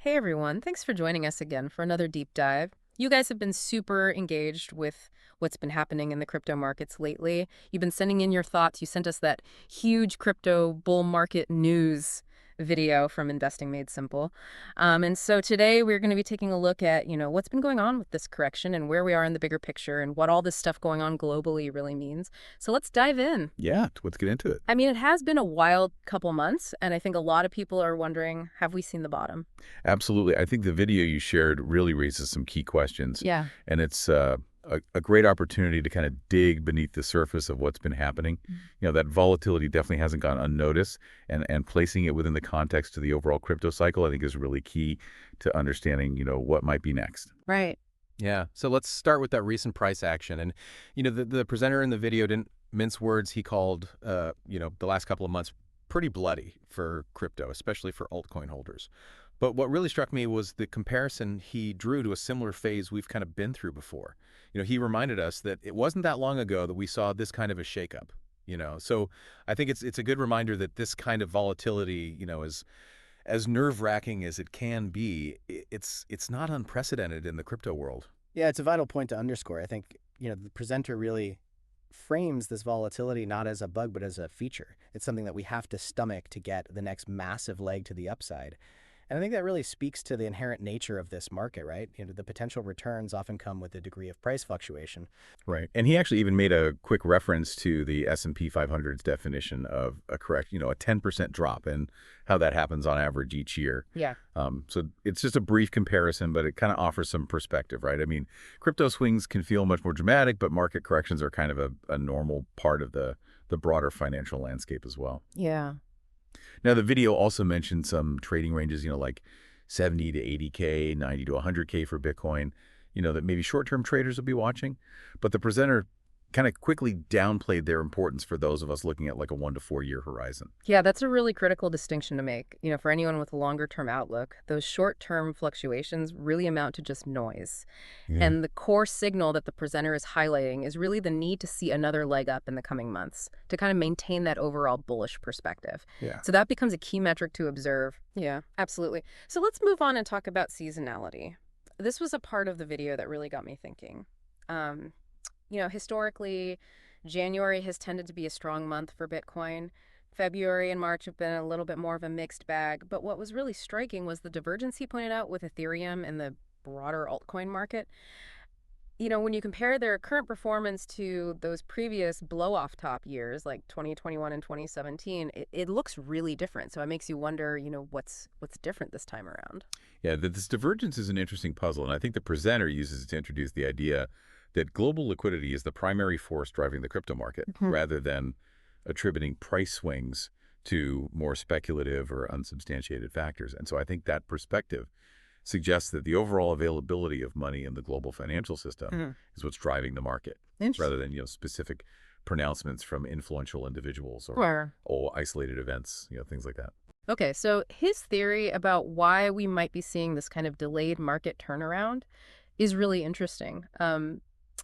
Hey everyone, thanks for joining us again for another deep dive. You guys have been super engaged with what's been happening in the crypto markets lately. You've been sending in your thoughts. You sent us that huge crypto bull market news video from Investing Made Simple. And so today we're going to be taking a look at, what's been going on with this correction and where we are in the bigger picture and what all this stuff going on globally really means. So let's dive in. Yeah, let's get into it. I mean, it has been a wild couple months, and I think a lot of people are wondering, have we seen the bottom? Absolutely. I think the video you shared really raises some key questions, Yeah. and it's a great opportunity to kind of dig beneath the surface of what's been happening. That volatility definitely hasn't gone unnoticed, and placing it within the context of the overall crypto cycle, I think, is really key to understanding, what might be next. Right. Yeah. So let's start with that recent price action. And, the presenter in the video didn't mince words. He called, the last couple of months pretty bloody for crypto, especially for altcoin holders. But what really struck me was the comparison he drew to a similar phase we've kind of been through before. He reminded us that it wasn't that long ago that we saw this kind of a shakeup. So I think it's a good reminder that this kind of volatility, is as nerve-wracking as it can be, it's not unprecedented in the crypto world. Yeah, it's a vital point to underscore. I think, the presenter really frames this volatility not as a bug, but as a feature. It's something that we have to stomach to get the next massive leg to the upside. And I think that really speaks to the inherent nature of this market, right? The potential returns often come with a degree of price fluctuation. Right. And he actually even made a quick reference to the S&P 500's definition of a 10% drop and how that happens on average each year. Yeah. So it's just a brief comparison, but it kind of offers some perspective, right? I mean, crypto swings can feel much more dramatic, but market corrections are kind of a normal part of the broader financial landscape as well. Yeah. Now, the video also mentioned some trading ranges, like 70 to 80K, 90 to 100K for Bitcoin, that maybe short-term traders will be watching. But the presenter kind of quickly downplayed their importance for those of us looking at like a 1 to 4 year horizon. Yeah, that's a really critical distinction to make. For anyone with a longer term outlook, those short-term fluctuations really amount to just noise. Yeah. And the core signal that the presenter is highlighting is really the need to see another leg up in the coming months to kind of maintain that overall bullish perspective. Yeah. So that becomes a key metric to observe. Yeah, absolutely. So let's move on and talk about seasonality. This was a part of the video that really got me thinking. Historically, January has tended to be a strong month for Bitcoin. February and March have been a little bit more of a mixed bag. But what was really striking was the divergence he pointed out with Ethereum and the broader altcoin market. When you compare their current performance to those previous blow-off top years, like 2021 and 2017, it looks really different. So it makes you wonder, what's different this time around. Yeah, this divergence is an interesting puzzle, and I think the presenter uses it to introduce the idea that global liquidity is the primary force driving the crypto market, rather than attributing price swings to more speculative or unsubstantiated factors. And so I think that perspective suggests that the overall availability of money in the global financial system is what's driving the market, rather than specific pronouncements from influential individuals or isolated events, things like that. Okay, so his theory about why we might be seeing this kind of delayed market turnaround is really interesting.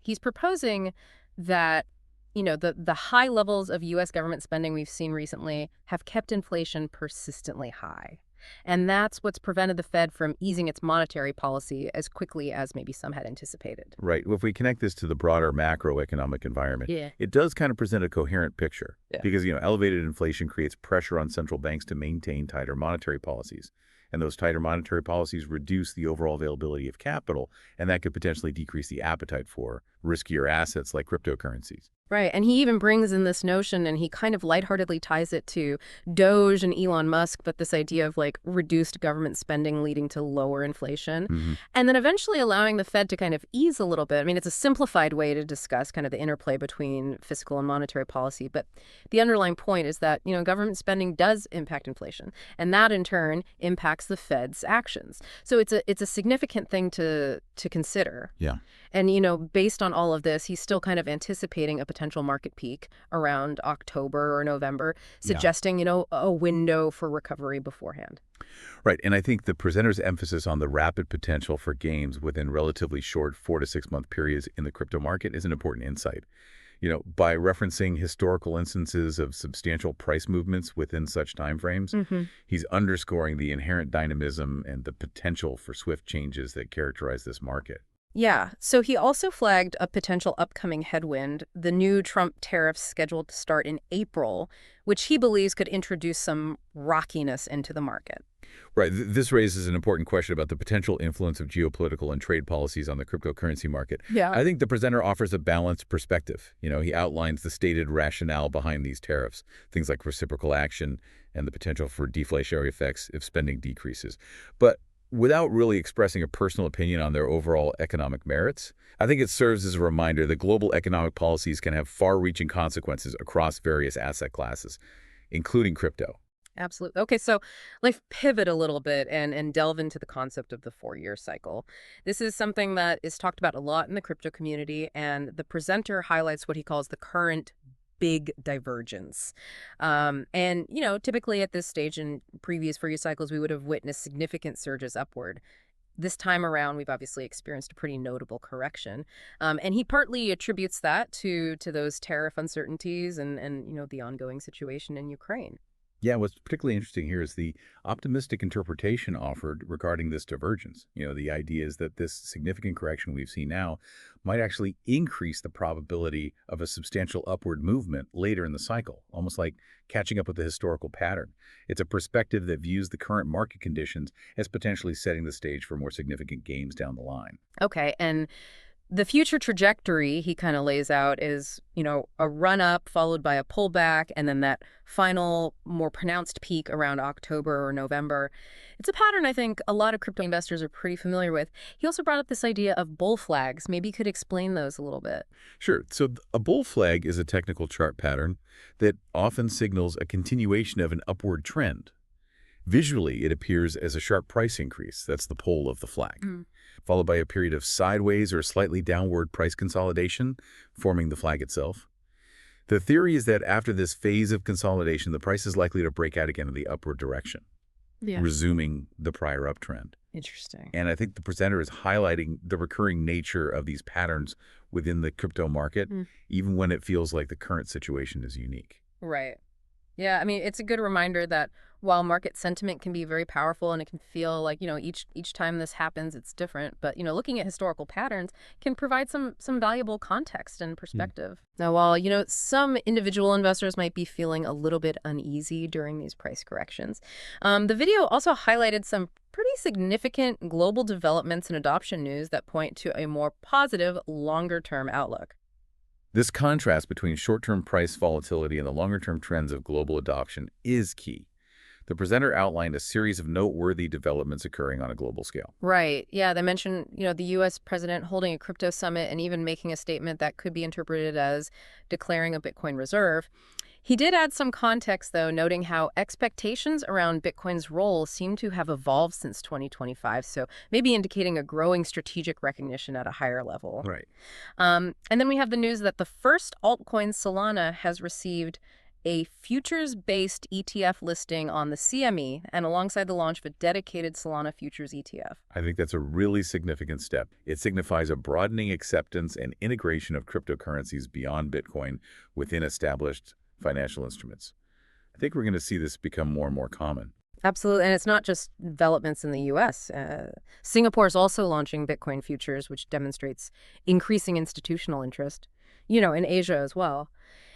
He's proposing that, the high levels of U.S. government spending we've seen recently have kept inflation persistently high. And that's what's prevented the Fed from easing its monetary policy as quickly as maybe some had anticipated. Right. Well, if we connect this to the broader macroeconomic environment, it does kind of present a coherent picture. Yeah. Because, elevated inflation creates pressure on central banks to maintain tighter monetary policies. And those tighter monetary policies reduce the overall availability of capital, and that could potentially decrease the appetite for riskier assets like cryptocurrencies. Right. And he even brings in this notion, and he kind of lightheartedly ties it to Doge and Elon Musk, but this idea of like reduced government spending leading to lower inflation, and then eventually allowing the Fed to kind of ease a little bit. I mean, it's a simplified way to discuss kind of the interplay between fiscal and monetary policy. But the underlying point is that, government spending does impact inflation, and that in turn impacts the Fed's actions. So it's a significant thing to consider. Yeah. And, based on all of this, he's still kind of anticipating a potential market peak around October or November, suggesting, a window for recovery beforehand. Right. And I think the presenter's emphasis on the rapid potential for gains within relatively short 4 to 6 month periods in the crypto market is an important insight. by referencing historical instances of substantial price movements within such timeframes, he's underscoring the inherent dynamism and the potential for swift changes that characterize this market. Yeah, so he also flagged a potential upcoming headwind, the new Trump tariffs scheduled to start in April, which he believes could introduce some rockiness into the market. Right. This raises an important question about the potential influence of geopolitical and trade policies on the cryptocurrency market. Yeah. I think the presenter offers a balanced perspective. He outlines the stated rationale behind these tariffs, things like reciprocal action and the potential for deflationary effects if spending decreases. But without really expressing a personal opinion on their overall economic merits, I think it serves as a reminder that global economic policies can have far-reaching consequences across various asset classes, including crypto. Absolutely. Okay, so let's pivot a little bit and delve into the concept of the 4-year cycle. This is something that is talked about a lot in the crypto community, and the presenter highlights what he calls the current big divergence. Typically at this stage in previous 4-year cycles, we would have witnessed significant surges upward. This time around, we've obviously experienced a pretty notable correction. And he partly attributes that to those tariff uncertainties and the ongoing situation in Ukraine. Yeah, what's particularly interesting here is the optimistic interpretation offered regarding this divergence. The idea is that this significant correction we've seen now might actually increase the probability of a substantial upward movement later in the cycle, almost like catching up with the historical pattern. It's a perspective that views the current market conditions as potentially setting the stage for more significant gains down the line. Okay, and the future trajectory he kind of lays out is, a run up followed by a pullback and then that final more pronounced peak around October or November. It's a pattern I think a lot of crypto investors are pretty familiar with. He also brought up this idea of bull flags. Maybe you could explain those a little bit. Sure. So a bull flag is a technical chart pattern that often signals a continuation of an upward trend. Visually, it appears as a sharp price increase. That's the pole of the flag. Followed by a period of sideways or slightly downward price consolidation, forming the flag itself. The theory is that after this phase of consolidation, the price is likely to break out again in the upward direction, resuming the prior uptrend. Interesting. And I think the presenter is highlighting the recurring nature of these patterns within the crypto market, even when it feels like the current situation is unique. Right. Yeah, I mean, it's a good reminder that while market sentiment can be very powerful and it can feel like, each time this happens, it's different. But, looking at historical patterns can provide some valuable context and perspective. Now, while, some individual investors might be feeling a little bit uneasy during these price corrections, the video also highlighted some pretty significant global developments and adoption news that point to a more positive, longer-term outlook. This contrast between short-term price volatility and the longer-term trends of global adoption is key. The presenter outlined a series of noteworthy developments occurring on a global scale. Right. Yeah, they mentioned, the U.S. president holding a crypto summit and even making a statement that could be interpreted as declaring a Bitcoin reserve. He did add some context, though, noting how expectations around Bitcoin's role seem to have evolved since 2025, so maybe indicating a growing strategic recognition at a higher level. Right. And then we have the news that the first altcoin, Solana, has received a futures-based ETF listing on the CME and alongside the launch of a dedicated Solana futures ETF. I think that's a really significant step. It signifies a broadening acceptance and integration of cryptocurrencies beyond Bitcoin within established financial instruments. I think we're going to see this become more and more common. Absolutely. And it's not just developments in the U.S. Singapore is also launching Bitcoin futures, which demonstrates increasing institutional interest, in Asia as well.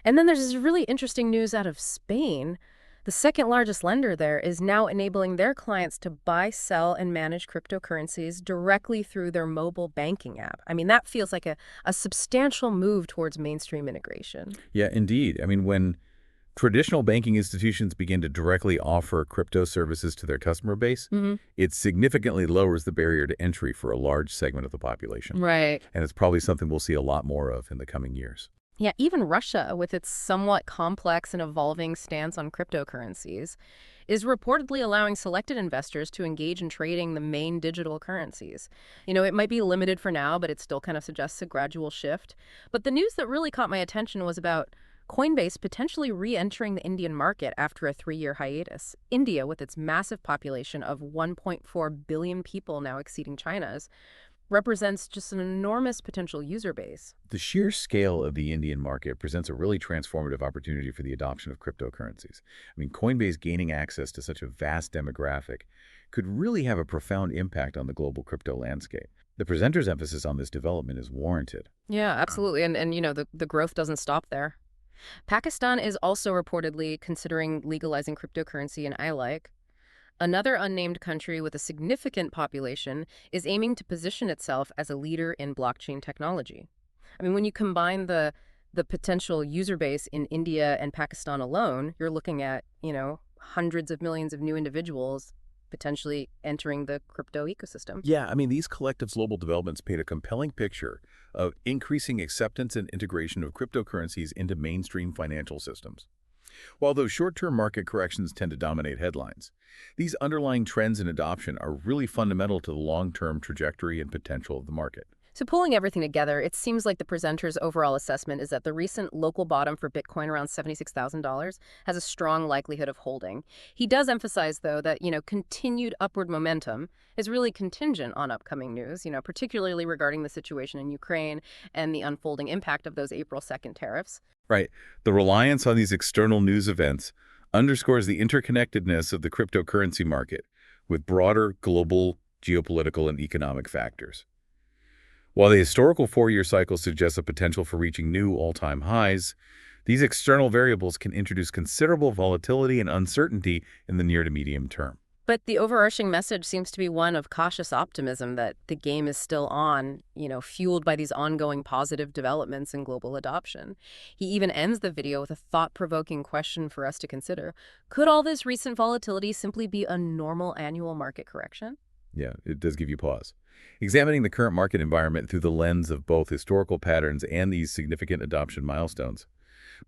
And then there's this really interesting news out of Spain. The second largest lender there is now enabling their clients to buy, sell, and manage cryptocurrencies directly through their mobile banking app. I mean, that feels like a substantial move towards mainstream integration. Yeah, indeed. I mean, when traditional banking institutions begin to directly offer crypto services to their customer base, it significantly lowers the barrier to entry for a large segment of the population. Right. And it's probably something we'll see a lot more of in the coming years. Yeah, even Russia, with its somewhat complex and evolving stance on cryptocurrencies, is reportedly allowing selected investors to engage in trading the main digital currencies. It might be limited for now, but it still kind of suggests a gradual shift. But the news that really caught my attention was about Coinbase potentially re-entering the Indian market after a 3-year hiatus. India, with its massive population of 1.4 billion people now exceeding China's, represents just an enormous potential user base. The sheer scale of the Indian market presents a really transformative opportunity for the adoption of cryptocurrencies. I mean, Coinbase gaining access to such a vast demographic could really have a profound impact on the global crypto landscape. The presenter's emphasis on this development is warranted. Yeah, absolutely. And the growth doesn't stop there. Pakistan is also reportedly considering legalizing cryptocurrency in ILIC. Another unnamed country with a significant population is aiming to position itself as a leader in blockchain technology. I mean, when you combine the potential user base in India and Pakistan alone, you're looking at, hundreds of millions of new individuals potentially entering the crypto ecosystem. Yeah, I mean, these collective global developments paint a compelling picture of increasing acceptance and integration of cryptocurrencies into mainstream financial systems. While those short-term market corrections tend to dominate headlines, these underlying trends in adoption are really fundamental to the long-term trajectory and potential of the market. So pulling everything together, it seems like the presenter's overall assessment is that the recent local bottom for Bitcoin around $76,000 has a strong likelihood of holding. He does emphasize, though, that, continued upward momentum is really contingent on upcoming news, particularly regarding the situation in Ukraine and the unfolding impact of those April 2nd tariffs. Right. The reliance on these external news events underscores the interconnectedness of the cryptocurrency market with broader global geopolitical and economic factors. While the historical four-year cycle suggests a potential for reaching new all-time highs, these external variables can introduce considerable volatility and uncertainty in the near to medium term. But the overarching message seems to be one of cautious optimism that the game is still on, fueled by these ongoing positive developments in global adoption. He even ends the video with a thought-provoking question for us to consider. Could all this recent volatility simply be a normal annual market correction? Yeah, it does give you pause. Examining the current market environment through the lens of both historical patterns and these significant adoption milestones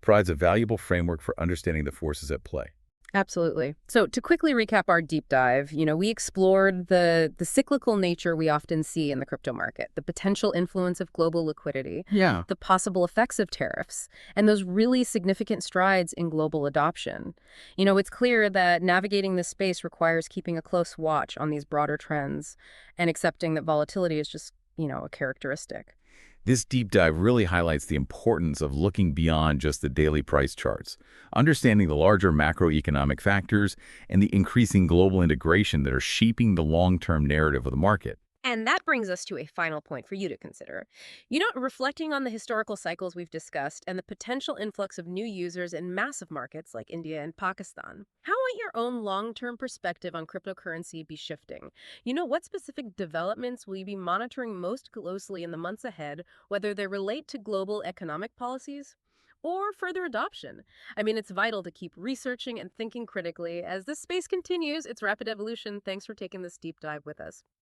provides a valuable framework for understanding the forces at play. Absolutely. So to quickly recap our deep dive, we explored the cyclical nature we often see in the crypto market, the potential influence of global liquidity, Yeah. the possible effects of tariffs, and those really significant strides in global adoption. It's clear that navigating this space requires keeping a close watch on these broader trends and accepting that volatility is just, a characteristic. This deep dive really highlights the importance of looking beyond just the daily price charts, understanding the larger macroeconomic factors and the increasing global integration that are shaping the long-term narrative of the market. And that brings us to a final point for you to consider. Reflecting on the historical cycles we've discussed and the potential influx of new users in massive markets like India and Pakistan, how might your own long-term perspective on cryptocurrency be shifting? What specific developments will you be monitoring most closely in the months ahead, whether they relate to global economic policies or further adoption? I mean, it's vital to keep researching and thinking critically as this space continues its rapid evolution. Thanks for taking this deep dive with us.